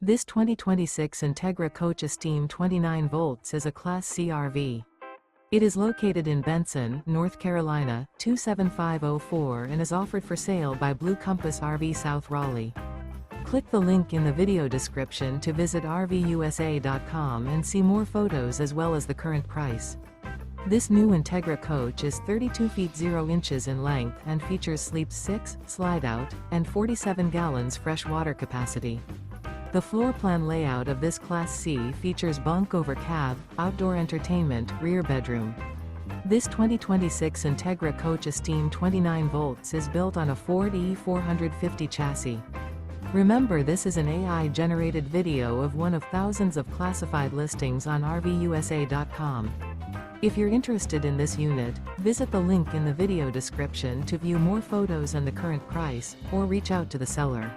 This 2026 Entegra Coach Esteem 29V is a Class C RV. It is located in Benson, North Carolina, 27504 and is offered for sale by Blue Compass RV South Raleigh. Click the link in the video description to visit RVUSA.com and see more photos as well as the current price. This new Entegra Coach is 32 feet 0 inches in length and features sleep 6, slide-out, and 47 gallons fresh water capacity. The floor plan layout of this Class C features bunk over cab, outdoor entertainment, rear bedroom. This 2026 Entegra Coach Esteem 29V is built on a Ford E450 chassis. Remember, this is an AI-generated video of one of thousands of classified listings on RVUSA.com. If you're interested in this unit, visit the link in the video description to view more photos and the current price, or reach out to the seller.